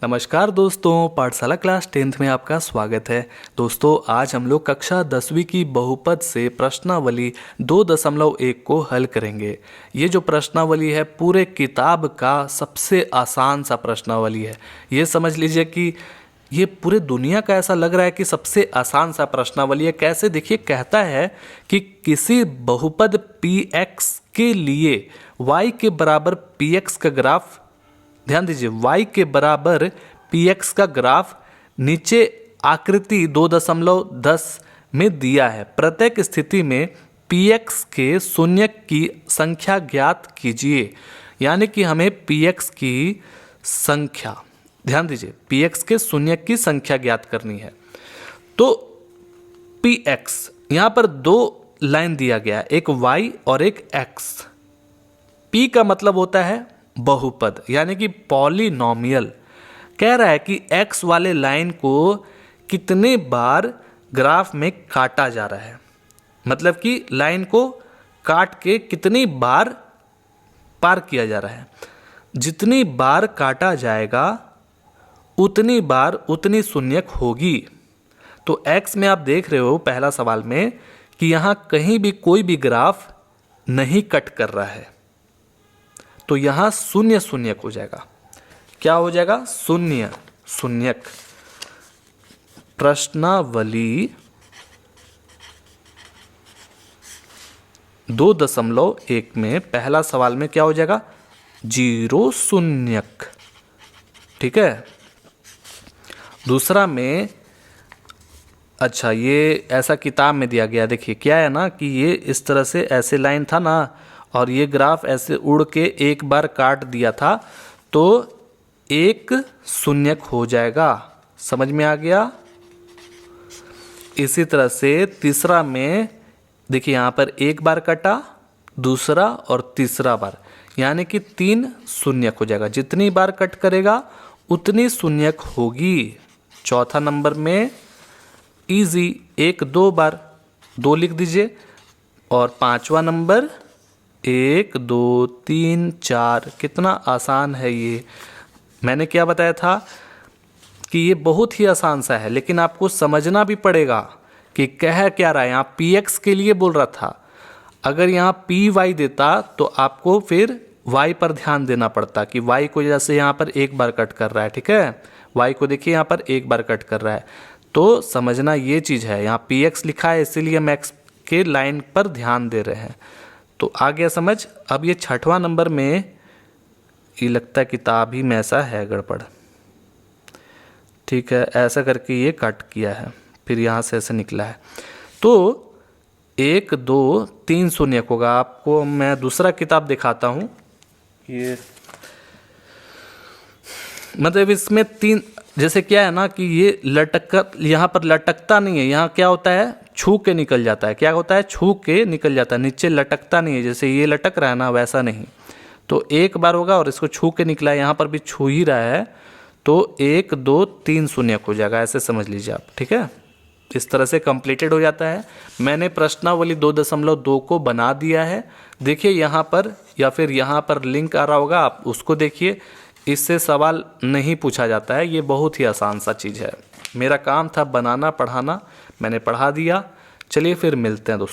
नमस्कार दोस्तों, पाठशाला क्लास 10th में आपका स्वागत है। दोस्तों, आज हम लोग कक्षा 10वीं की बहुपद से प्रश्नावली 2.1 को हल करेंगे। ये जो प्रश्नावली है पूरे किताब का सबसे आसान सा प्रश्नावली है। ये समझ लीजिए कि ये पूरे दुनिया का ऐसा लग रहा है कि सबसे आसान सा प्रश्नावली है। कैसे? देखिए, कहता है कि किसी बहुपद px के लिए y के बराबर px का ग्राफ, ध्यान दीजिए, y के बराबर px का ग्राफ नीचे आकृति 2.10 में दिया है। प्रत्येक स्थिति में px के शून्यक की संख्या ज्ञात कीजिए। यानी कि हमें px की संख्या, ध्यान दीजिए, px के शून्यक की संख्या ज्ञात करनी है। तो px यहाँ पर दो लाइन दिया गया है, एक y और एक x। p का मतलब होता है बहुपद, यानी कि पॉलिनोमियल। कह रहा है कि x वाले लाइन को कितने बार ग्राफ में काटा जा रहा है, मतलब कि लाइन को काट के कितनी बार पार किया जा रहा है। जितनी बार काटा जाएगा उतनी बार उतनी शून्यक होगी। तो x में आप देख रहे हो पहला सवाल में कि यहाँ कहीं भी कोई भी ग्राफ नहीं कट कर रहा है, तो यहां शून्य शून्यक हो जाएगा। क्या हो जाएगा? शून्य शून्यक। प्रश्नावली 2.1 में पहला सवाल में क्या हो जाएगा? 0 शून्यक। ठीक है। दूसरा में, अच्छा, ये ऐसा किताब में दिया गया। देखिए क्या है ना कि ये इस तरह से ऐसे लाइन था ना, और ये ग्राफ ऐसे उड़ के एक बार काट दिया था, तो एक शून्यक हो जाएगा। समझ में आ गया? इसी तरह से तीसरा में देखिए, यहाँ पर एक बार कटा, दूसरा और तीसरा बार, यानी कि 3 शून्यक हो जाएगा। जितनी बार कट करेगा उतनी शून्यक होगी। चौथा नंबर में इजी, 1 2 बार, 2 लिख दीजिए। और पांचवा नंबर 1 2 3 4। कितना आसान है ये। मैंने क्या बताया था कि ये बहुत ही आसान सा है, लेकिन आपको समझना भी पड़ेगा कि कह क्या रहा है। यहाँ px के लिए बोल रहा था, अगर यहाँ py देता तो आपको फिर y पर ध्यान देना पड़ता कि y को जैसे यहाँ पर एक बार कट कर रहा है, ठीक है, y को देखिए यहाँ पर एक बार कट कर रहा है, तो समझना ये चीज़ है। यहाँ px लिखा है इसीलिए हम x के लाइन पर ध्यान दे रहे हैं। तो आ गया समझ। अब ये छठवां नंबर में, ये लगता है किताब ही में ऐसा है गड़बड़। ठीक है, ऐसा करके ये कट किया है, फिर यहाँ से ऐसे निकला है, तो 1 2 3 शून्यक होगा। आपको मैं दूसरा किताब दिखाता हूँ। ये मतलब इसमें 3, जैसे क्या है ना कि ये लटक, यहाँ पर लटकता नहीं है, यहाँ क्या होता है, छू के निकल जाता है। क्या होता है? छू के निकल जाता है, नीचे लटकता नहीं है। जैसे ये लटक रहा है ना, वैसा नहीं। तो एक बार होगा और इसको छू के निकला है, यहाँ पर भी छू ही रहा है, तो 1 2 3 शून्यक हो जाएगा। ऐसे समझ लीजिए आप। ठीक है, इस तरह से कंप्लीटेड हो जाता है। मैंने प्रश्नावली 2.2 को बना दिया है। देखिए यहाँ पर, या फिर यहाँ पर लिंक आ रहा होगा, आप उसको देखिए। इससे सवाल नहीं पूछा जाता है, ये बहुत ही आसान सा चीज़ है। मेरा काम था बनाना, पढ़ाना, मैंने पढ़ा दिया। चलिए फिर मिलते हैं दोस्तों।